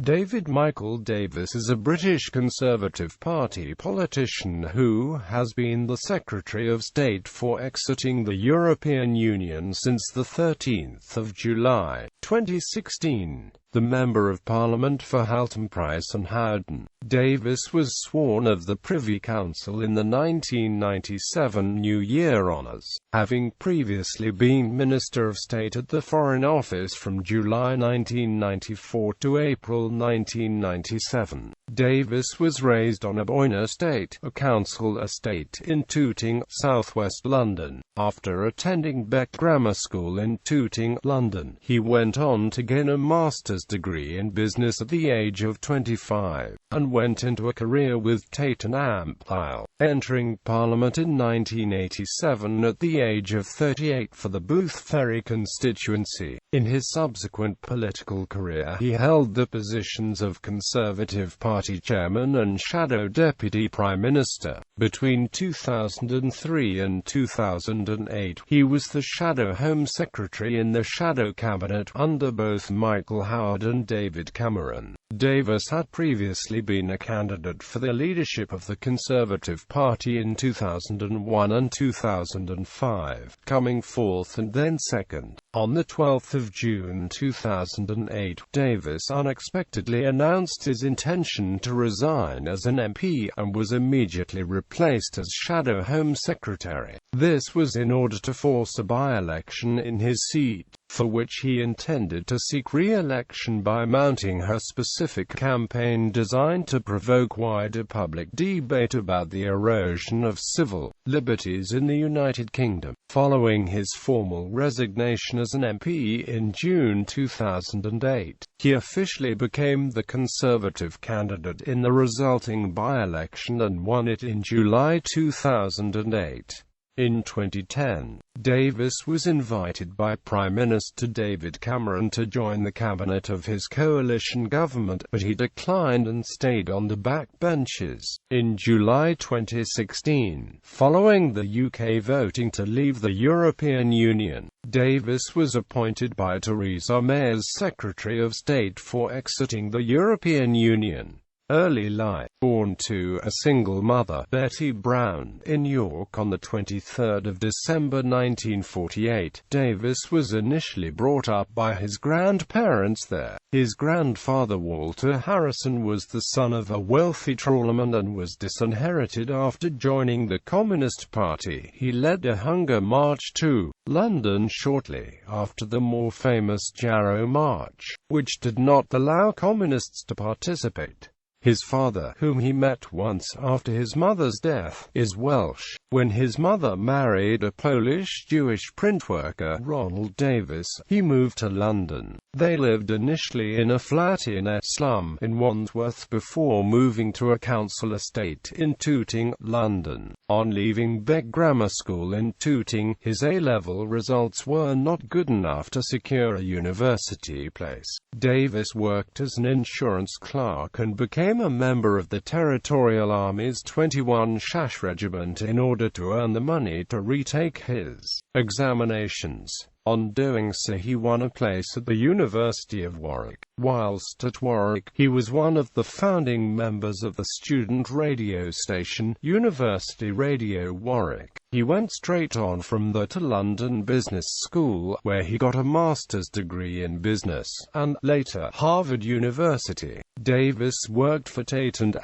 David Michael Davis is a British Conservative Party politician who has been the Secretary of State for exiting the European Union since 13 July 2016. The Member of Parliament for Haltemprice and Howden, Davis was sworn of the Privy Council in the 1997 New Year Honours, having previously been Minister of State at the Foreign Office from July 1994 to April 1997. Davis was raised on Aboyne Estate, a council estate in Tooting, southwest London. After attending Bec Grammar School in Tooting, London, he went on to gain a master's degree in business at the age of 25, and went into a career with Tate and Lyle, entering Parliament in 1987 at the age of 38 for the Booth Ferry constituency. In his subsequent political career he held the positions of Conservative Party Chairman and Shadow Deputy Prime Minister. Between 2003 and 2008, he was the Shadow Home Secretary in the Shadow Cabinet under both Michael Howard and David Cameron. Davis had previously been a candidate for the leadership of the Conservative Party in 2001 and 2005, coming fourth and then second. On the 12th of June 2008, Davis unexpectedly announced his intention to resign as an MP, and was immediately replaced as Shadow Home Secretary. This was in order to force a by-election in his seat, for which he intended to seek re-election by mounting a specific campaign designed to provoke wider public debate about the erosion of civil liberties in the United Kingdom. Following his formal resignation as an MP in June 2008, he officially became the Conservative candidate in the resulting by-election and won it in July 2008. In 2010, Davis was invited by Prime Minister David Cameron to join the cabinet of his coalition government, but he declined and stayed on the backbenches. In July 2016, following the UK voting to leave the European Union, Davis was appointed by Theresa May as Secretary of State for exiting the European Union. Early Lyle, born to a single mother, Betty Brown, in York on 23 December 1948, Davis was initially brought up by his grandparents there. His grandfather Walter Harrison was the son of a wealthy trawlerman and was disinherited after joining the Communist Party. He led a hunger march to London shortly after the more famous Jarrow March, which did not allow communists to participate. His father, whom he met once after his mother's death, is Welsh. When his mother married a Polish-Jewish printworker, Ronald Davis, he moved to London. They lived initially in a flat in a slum in Wandsworth before moving to a council estate in Tooting, London. On leaving Bec Grammar School in Tooting, his A-level results were not good enough to secure a university place. Davis worked as an insurance clerk and became a member of the Territorial Army's 21 Shash Regiment in order to earn the money to retake his examinations. On doing so he won a place at the University of Warwick. Whilst at Warwick, he was one of the founding members of the student radio station, University Radio Warwick. He went straight on from there to London Business School, where he got a master's degree in business, and, later, Harvard University. Davis worked for Tate and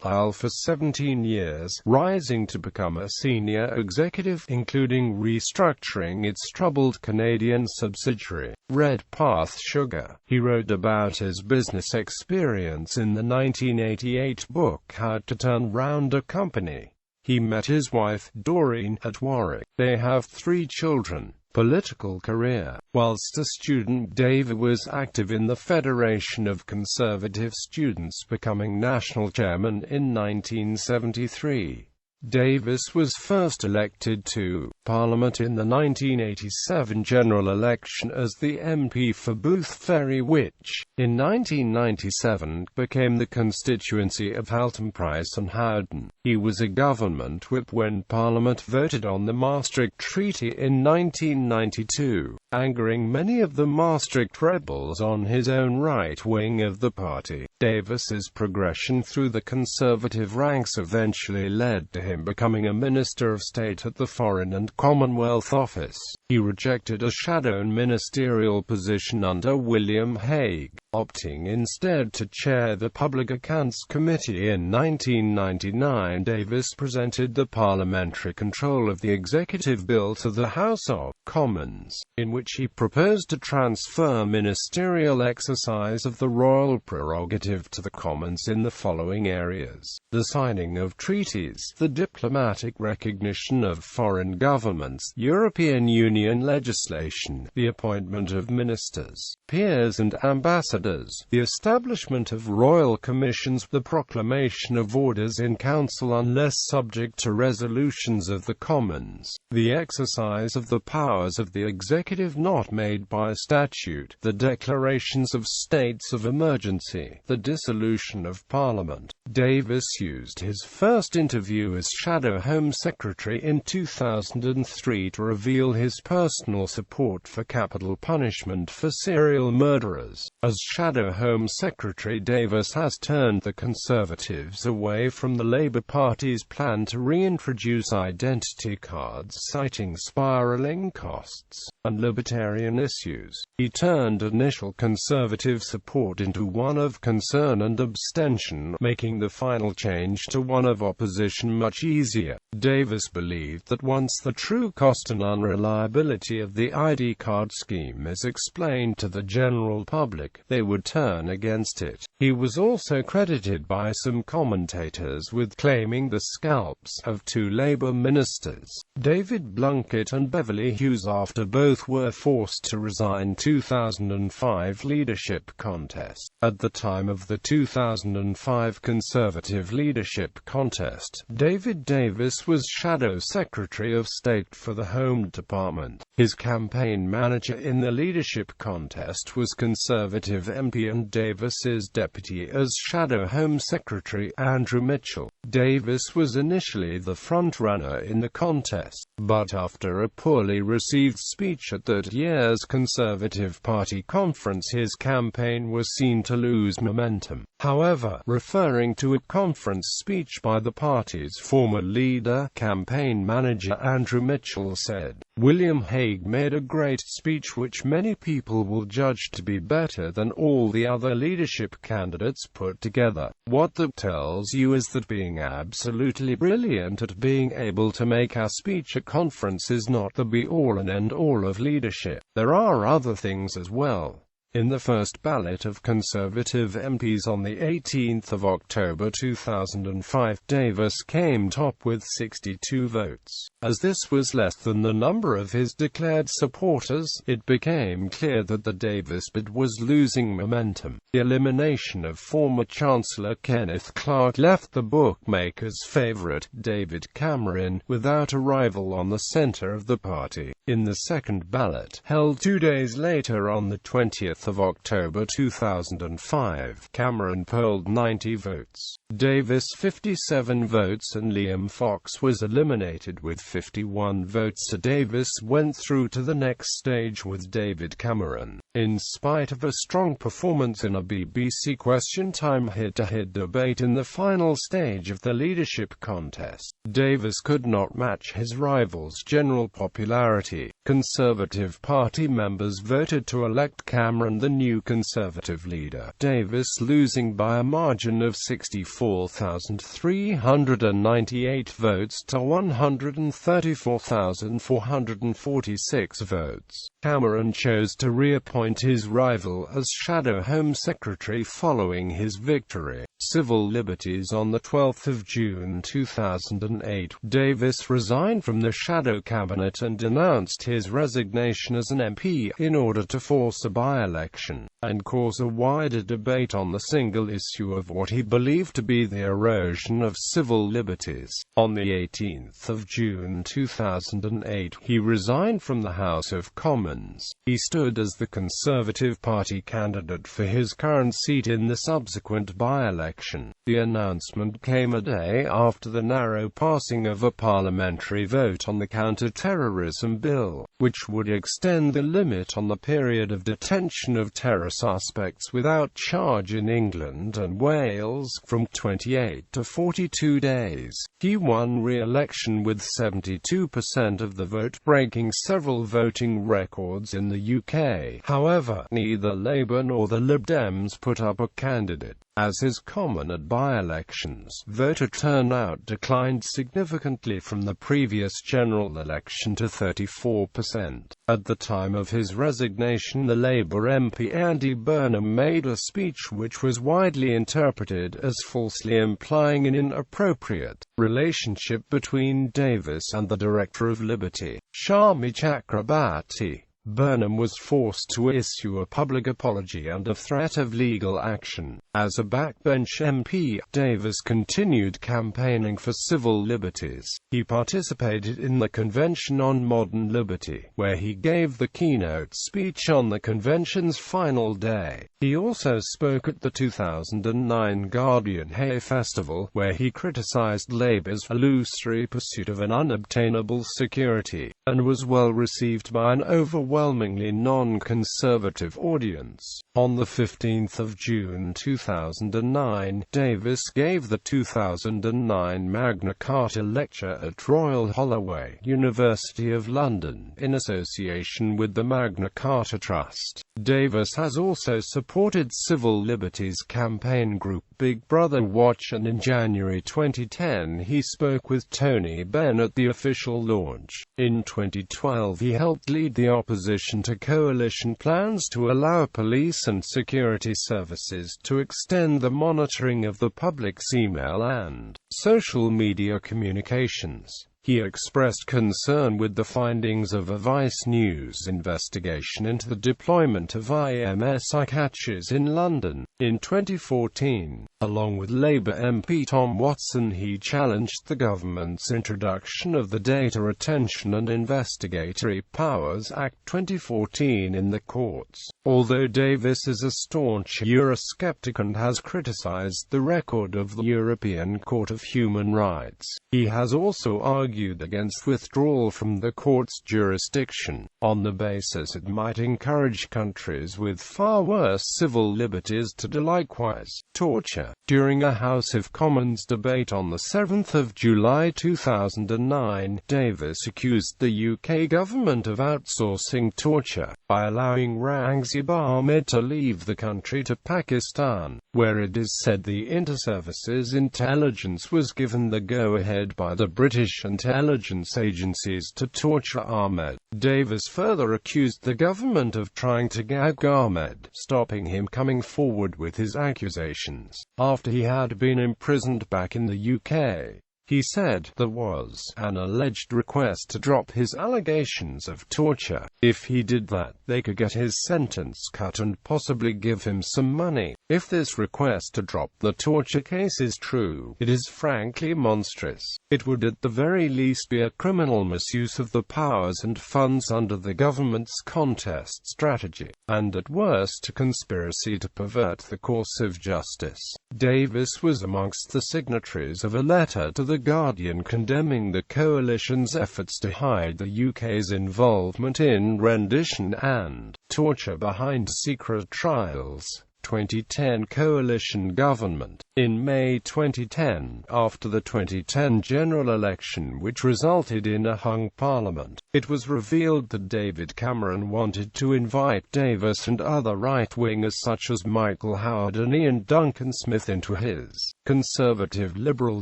Lyle for 17 years, rising to become a senior executive, including restructuring its troubled Canadian subsidiary, Redpath Sugar. He wrote about his business experience in the 1988 book How to Turn Round a Company. He met his wife, Doreen, at Warwick. They have 3 children. Political career. Whilst a student, Davis was active in the Federation of Conservative Students, becoming national chairman in 1973. Davis was first elected to Parliament in the 1987 general election as the MP for Booth Ferry, which, in 1997, became the constituency of Haltemprice and Howden. He was a government whip when Parliament voted on the Maastricht Treaty in 1992. angering many of the Maastricht rebels on his own right wing of the party. Davis's progression through the Conservative ranks eventually led to him becoming a Minister of State at the Foreign and Commonwealth Office. He rejected a shadow ministerial position under William Hague, opting instead to chair the Public Accounts Committee. In 1999, Davis presented the parliamentary control of the executive bill to the House of Commons, in which he proposed to transfer ministerial exercise of the royal prerogative to the Commons in the following areas: the signing of treaties, the diplomatic recognition of foreign governments, European Union legislation, the appointment of ministers, peers and ambassadors, the establishment of royal commissions, the proclamation of orders in council unless subject to resolutions of the Commons, the exercise of the powers of the executive not made by statute, the declarations of states of emergency, the dissolution of Parliament. Davis used his first interview as Shadow Home Secretary in 2003 to reveal his personal support for capital punishment for serial murderers. As Shadow Home Secretary, Davis has turned the Conservatives away from the Labour Party's plan to reintroduce identity cards, citing spiralling costs and libertarian issues. He turned initial Conservative support into one of concern and abstention, making the final change to one of opposition much easier. Davis believed that once the true cost and unreliability of the ID card scheme is explained to the general public, they would turn against it. He was also credited by some commentators with claiming the scalps of two Labour ministers, David Blunkett and Beverly Hughes, after both were forced to resign 2005 leadership contest. At the time of the 2005 Conservative leadership contest, David Davis was Shadow Secretary of State for the Home Department. His campaign manager in the leadership contest was Conservative MP and Davis's deputy as Shadow Home Secretary, Andrew Mitchell. Davis was initially the front-runner in the contest, but after a poorly received speech at that year's Conservative Party conference, his campaign was seen to lose momentum. However, referring to a conference speech by the party's former leader, campaign manager Andrew Mitchell said, "William Hague made a great speech which many people will judge to be better than all the other leadership candidates put together. What that tells you is that being absolutely brilliant at being able to make a speech at conference is not the be-all and end-all of leadership. There are other things as well." In the first ballot of Conservative MPs on the 18th of October 2005, Davis came top with 62 votes. As this was less than the number of his declared supporters, it became clear that the Davis bid was losing momentum. The elimination of former Chancellor Kenneth Clarke left the bookmakers' favourite, David Cameron, without a rival on the centre of the party. In the second ballot, held 2 days later on the 20th of October 2005, Cameron polled 90 votes, Davis 57 votes and Liam Fox was eliminated with 51 votes. Davis went through to the next stage with David Cameron. In spite of a strong performance in a BBC Question Time head-to-head debate in the final stage of the leadership contest, Davis could not match his rival's general popularity. Conservative Party members voted to elect Cameron the new Conservative leader, Davis losing by a margin of 64,398 votes to 134,446 votes. Cameron chose to reappoint his rival as Shadow Home Secretary following his victory. Civil liberties. On the 12th of June 2008, Davis resigned from the Shadow Cabinet and announced his resignation as an MP, in order to force a by-election, and cause a wider debate on the single issue of what he believed to be the erosion of civil liberties. On the 18th of June 2008, he resigned from the House of Commons. He stood as the Conservative Party candidate for his current seat in the subsequent by-election. The announcement came a day after the narrow passing of a parliamentary vote on the counter-terrorism bill. Bill, which would extend the limit on the period of detention of terror suspects without charge in England and Wales from 28 to 42 days. He won re-election with 72% of the vote, breaking several voting records in the UK. However, neither Labour nor the Lib Dems put up a candidate. As is common at by-elections, voter turnout declined significantly from the previous general election to 34%. At the time of his resignation, the Labour MP Andy Burnham made a speech which was widely interpreted as falsely implying an inappropriate relationship between Davis and the Director of Liberty, Shami Chakrabarti. Burnham was forced to issue a public apology under threat of legal action. As a backbench MP, Davis continued campaigning for civil liberties. He participated in the Convention on Modern Liberty, where he gave the keynote speech on the convention's final day. He also spoke at the 2009 Guardian Hay Festival, where he criticized Labour's illusory pursuit of an unobtainable security, and was well received by an overwhelmingly non-conservative audience. On the 15th of June 2009, Davis gave the 2009 Magna Carta lecture at Royal Holloway, University of London, in association with the Magna Carta Trust. Davis has also supported civil liberties campaign group Big Brother Watch, and in January 2010 he spoke with Tony Benn at the official launch. In 2012 he helped lead the opposition to coalition plans to allow police and security services to extend the monitoring of the public's email and social media communications. He expressed concern with the findings of a Vice News investigation into the deployment of IMS eye catchers in London. In 2014, along with Labour MP Tom Watson, he challenged the government's introduction of the Data Retention and Investigatory Powers Act 2014 in the courts. Although Davis is a staunch Eurosceptic and has criticised the record of the European Court of Human Rights, he has also argued against withdrawal from the court's jurisdiction, on the basis it might encourage countries with far worse civil liberties to do likewise. Torture. During a House of Commons debate on 7 July 2009, Davis accused the UK government of outsourcing torture, by allowing Rangzib Ahmed to leave the country to Pakistan, where it is said the inter-services intelligence was given the go-ahead by the British intelligence agencies to torture Ahmed. Davis further accused the government of trying to gag Ahmed, stopping him coming forward with his accusations. After he had been imprisoned back in the UK, he said there was an alleged request to drop his allegations of torture. If he did that, they could get his sentence cut and possibly give him some money. If this request to drop the torture case is true, it is frankly monstrous. It would at the very least be a criminal misuse of the powers and funds under the government's contest strategy, and at worst a conspiracy to pervert the course of justice. Davis was amongst the signatories of a letter to The Guardian condemning the coalition's efforts to hide the UK's involvement in rendition and torture behind secret trials. 2010 coalition government. In May 2010, after the 2010 general election which resulted in a hung parliament, it was revealed that David Cameron wanted to invite Davis and other right-wingers such as Michael Howard and Ian Duncan Smith into his Conservative Liberal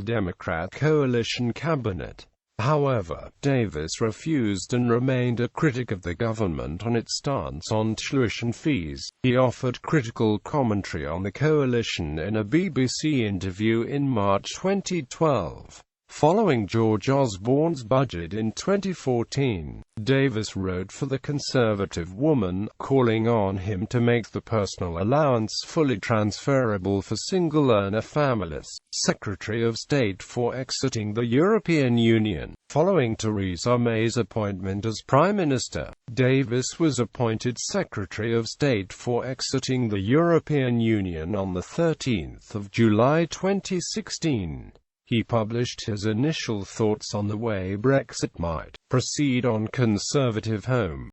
Democrat coalition cabinet. However, Davis refused and remained a critic of the government on its stance on tuition fees. He offered critical commentary on the coalition in a BBC interview in March 2012. Following George Osborne's budget in 2014, Davis wrote for The Conservative Woman, calling on him to make the personal allowance fully transferable for single-earner families. Secretary of State for exiting the European Union. Following Theresa May's appointment as Prime Minister, Davis was appointed Secretary of State for exiting the European Union on 13 July 2016. He published his initial thoughts on the way Brexit might proceed on Conservative Home